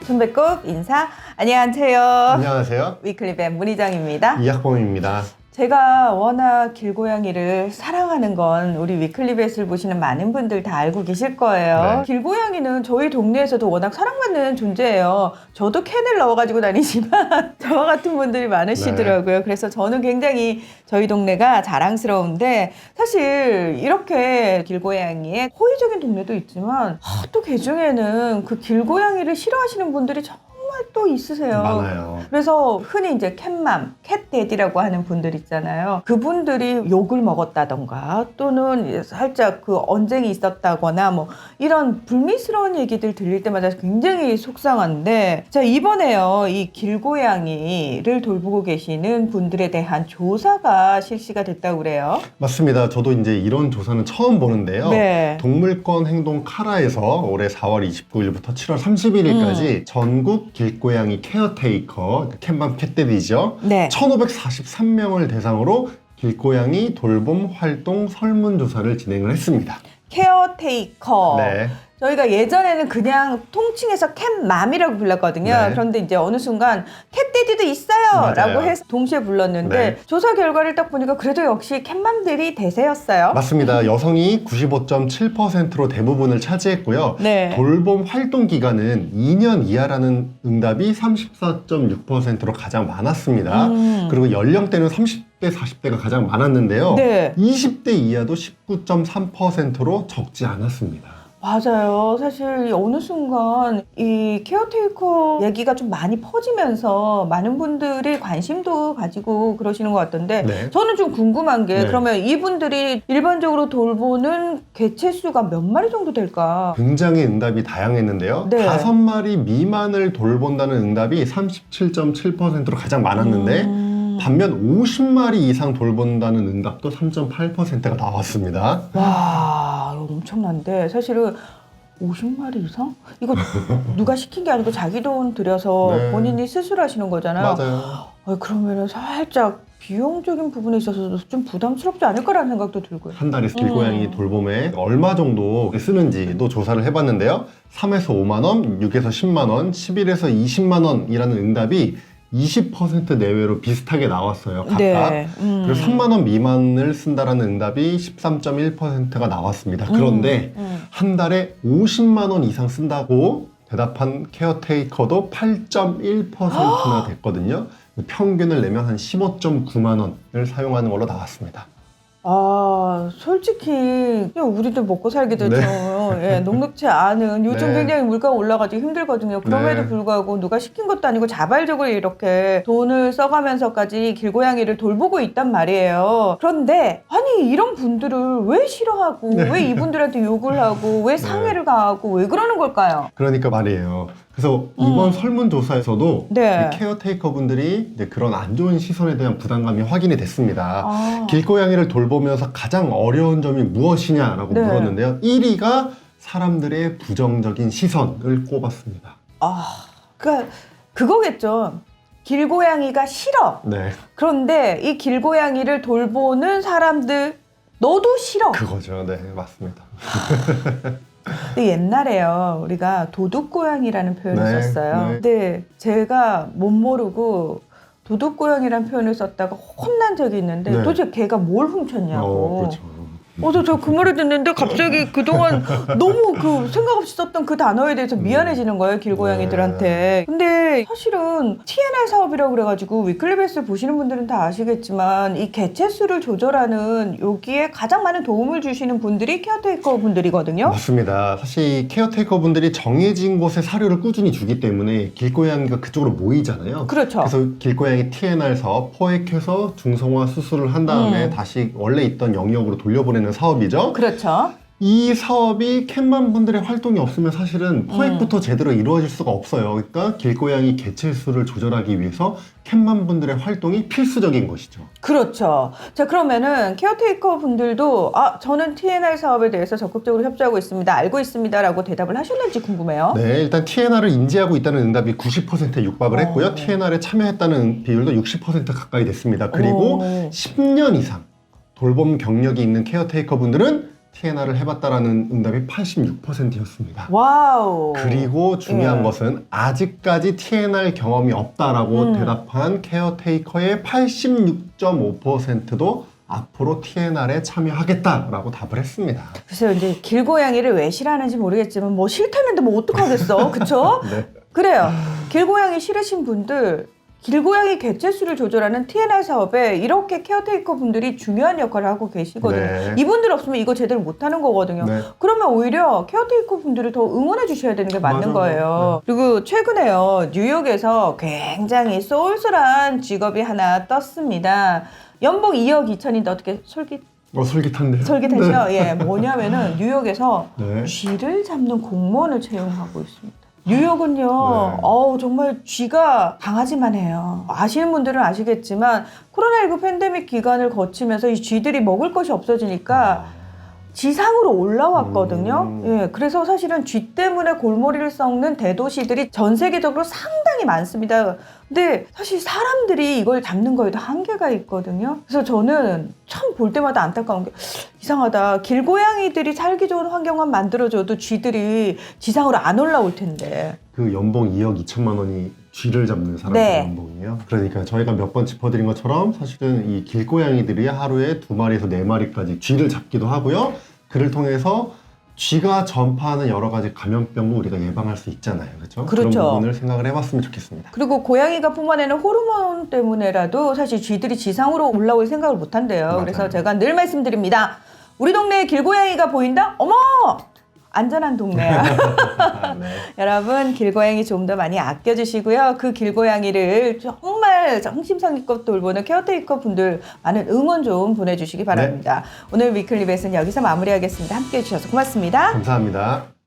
손배꼽 인사. 안녕하세요. 안녕하세요. 위클리뱀 문희정입니다. 이학범입니다. 제가 워낙 길고양이를 사랑하는 건 우리 위클리벳을 보시는 많은 분들 다 알고 계실 거예요. 네. 길고양이는 저희 동네에서도 워낙 사랑받는 존재예요. 저도 캔을 넣어가지고 다니지만 저와 같은 분들이 많으시더라고요. 그래서 저는 굉장히 저희 동네가 자랑스러운데, 사실 이렇게 길고양이의 호의적인 동네도 있지만 또 그중에는 그 길고양이를 싫어하시는 분들이 정말 또 있으세요. 많아요. 그래서 흔히 이제 캣맘, 캣데디라고 하는 분들 있잖아요. 그분들이 욕을 먹었다던가 또는 살짝 그 언쟁이 있었다거나 뭐 이런 불미스러운 얘기들 들릴 때마다 굉장히 속상한데, 자, 이번에요, 이 길고양이를 돌보고 계시는 분들에 대한 조사가 실시가 됐다고 그래요. 맞습니다. 저도 이제 이런 조사는 처음 보는데요. 네. 동물권 행동 카라에서 올해 4월 29일부터 7월 31일까지 전국 길고양이 케어테이커, 캣맘 캣데디죠. 네. 1543명을 대상으로 길고양이 돌봄 활동 설문조사를 진행을 했습니다. 케어테이커. 네. 저희가 예전에는 그냥 통칭해서 캣맘이라고 불렀거든요. 네. 그런데 이제 어느 순간 캣데디도 있어요! 맞아요. 라고 해서 동시에 불렀는데, 네. 조사 결과를 딱 보니까 그래도 역시 캣맘들이 대세였어요. 맞습니다. 여성이 95.7%로 대부분을 차지했고요. 네. 돌봄 활동 기간은 2년 이하라는 응답이 34.6%로 가장 많았습니다. 그리고 연령대는 30대, 40대가 가장 많았는데요. 네. 20대 이하도 19.3%로 적지 않았습니다. 맞아요. 사실 어느 순간 이 케어테이커 얘기가 좀 많이 퍼지면서 많은 분들이 관심도 가지고 그러시는 것 같던데, 네. 저는 좀 궁금한 게, 네. 그러면 이분들이 일반적으로 돌보는 개체수가 몇 마리 정도 될까? 굉장히 응답이 다양했는데요. 네. 5마리 미만을 돌본다는 응답이 37.7%로 가장 많았는데, 반면 50마리 이상 돌본다는 응답도 3.8%가 나왔습니다. 와, 이거 엄청난데, 사실은 50마리 이상? 이거 누가 시킨 게 아니고 자기 돈 들여서 네. 본인이 스스로 하시는 거잖아요. 맞아요. 그러면은 살짝 비용적인 부분에 있어서도 좀 부담스럽지 않을까라는 생각도 들고요. 한 달에 길고양이 돌봄에 얼마 정도 쓰는지도 조사를 해봤는데요. 3에서 5만 원, 6에서 10만 원, 11에서 20만 원이라는 응답이 20% 내외로 비슷하게 나왔어요, 각각. 네. 그래서 3만 원 미만을 쓴다라는 응답이 13.1%가 나왔습니다. 그런데 한 달에 50만 원 이상 쓴다고 대답한 케어테이커도 8.1%나 됐거든요. 평균을 내면 한 15.9만 원을 사용하는 걸로 나왔습니다. 솔직히 그냥 우리도 먹고 살기도 네. 좀 녹록지 않은, 요즘 네. 굉장히 물가가 올라가지고 힘들거든요. 그럼에도 네. 불구하고 누가 시킨 것도 아니고 자발적으로 이렇게 돈을 써가면서까지 길고양이를 돌보고 있단 말이에요. 그런데 아니, 이런 분들을 왜 싫어하고 네. 왜 이분들한테 욕을 하고 왜 상해를 가하고 왜 그러는 걸까요? 그러니까 말이에요. 그래서 이번 설문조사에서도 네. 이 케어테이커 분들이 이제 그런 안 좋은 시선에 대한 부담감이 확인이 됐습니다. 아. 길고양이를 돌보면서 가장 어려운 점이 무엇이냐라고 네. 물었는데요. 1위가 사람들의 부정적인 시선을 꼽았습니다. 그러니까 그거겠죠. 길고양이가 싫어. 네, 그런데 이 길고양이를 돌보는 사람들, 너도 싫어. 그거죠. 네, 맞습니다. 근데 옛날에요, 우리가 도둑고양이라는 표현을 네, 썼어요. 네. 근데 제가 못 모르고 도둑고양이라는 표현을 썼다가 혼난 적이 있는데, 네. 도대체 걔가 뭘 훔쳤냐고. 그렇죠. 그래서 저 그 말을 듣는데 갑자기 그동안 너무 그 생각 없이 썼던 그 단어에 대해서 미안해지는 거예요, 길고양이들한테. 근데 사실은 TNR 사업이라고 그래가지고 위클리베스 보시는 분들은 다 아시겠지만, 이 개체수를 조절하는 여기에 가장 많은 도움을 주시는 분들이 케어테이커 분들이거든요. 맞습니다. 사실 케어테이커 분들이 정해진 곳에 사료를 꾸준히 주기 때문에 길고양이가 그쪽으로 모이잖아요. 그렇죠. 그래서 길고양이 TNR 사업 포획해서 중성화 수술을 한 다음에 다시 원래 있던 영역으로 돌려보내는 사업이죠. 그렇죠. 이 사업이 캣맘 분들의 활동이 없으면 사실은 포획부터 제대로 이루어질 수가 없어요. 그러니까 길고양이 개체수를 조절하기 위해서 캣맘 분들의 활동이 필수적인 것이죠. 그렇죠. 자, 그러면은 케어테이커 분들도 저는 TNR 사업에 대해서 적극적으로 협조하고 있습니다, 알고 있습니다 라고 대답을 하셨는지 궁금해요. 네, 일단 TNR을 인지하고 있다는 응답이 90%에 육박을 했고요. TNR에 참여했다는 비율도 60% 가까이 됐습니다. 그리고 10년 이상 돌봄 경력이 있는 케어테이커 분들은 TNR을 해봤다라는 응답이 86%였습니다. 와우. 그리고 중요한 예. 것은 아직까지 TNR 경험이 없다라고 대답한 케어테이커의 86.5%도 앞으로 TNR에 참여하겠다라고 답을 했습니다. 글쎄요, 이제 길고양이를 왜 싫어하는지 모르겠지만 뭐 싫다는데 뭐 어떡하겠어, 그쵸? 네. 그래요. 길고양이 싫으신 분들, 길고양이 개체수를 조절하는 TNR 사업에 이렇게 케어테이커 분들이 중요한 역할을 하고 계시거든요. 네. 이분들 없으면 이거 제대로 못하는 거거든요. 네. 그러면 오히려 케어테이커 분들을 더 응원해 주셔야 되는 게 맞는 맞아요. 거예요. 그리고 최근에요, 뉴욕에서 굉장히 쏠쏠한 직업이 하나 떴습니다. 연봉 2억 2천인데 어떻게 솔깃한데요? 솔깃하죠? 네. 예, 뭐냐면은 뉴욕에서 네. 쥐를 잡는 공무원을 채용하고 있습니다. 뉴욕은요, 네. 정말 쥐가 강하지만 해요. 아시는 분들은 아시겠지만 코로나19 팬데믹 기간을 거치면서 이 쥐들이 먹을 것이 없어지니까 지상으로 올라왔거든요. 예, 그래서 사실은 쥐 때문에 골머리를 썩는 대도시들이 전 세계적으로 상당히 많습니다. 근데 사실 사람들이 이걸 잡는 거에도 한계가 있거든요. 그래서 저는 참 볼 때마다 안타까운 게 이상하다. 길고양이들이 살기 좋은 환경만 만들어줘도 쥐들이 지상으로 안 올라올 텐데. 그 연봉 2억 2천만 원이 쥐를 잡는 사람들 네. 연봉이에요. 그러니까 저희가 몇 번 짚어드린 것처럼 사실은 이 길고양이들이 하루에 2마리에서 4마리까지 쥐를 잡기도 하고요. 그를 통해서 쥐가 전파하는 여러 가지 감염병도 우리가 예방할 수 있잖아요. 그렇죠? 그렇죠. 그런 부분을 생각을 해봤으면 좋겠습니다. 그리고 고양이가 뿜어내는 호르몬 때문에라도 사실 쥐들이 지상으로 올라올 생각을 못 한대요. 맞아요. 그래서 제가 늘 말씀드립니다. 우리 동네에 길고양이가 보인다? 어머! 안전한 동네야. 네. 여러분, 길고양이 좀 더 많이 아껴주시고요. 그 길고양이를 정말 성심성의껏 돌보는 케어테이커 분들 많은 응원 좀 보내주시기 바랍니다. 오늘 위클리 벳은 여기서 마무리하겠습니다. 함께해 주셔서 고맙습니다. 감사합니다.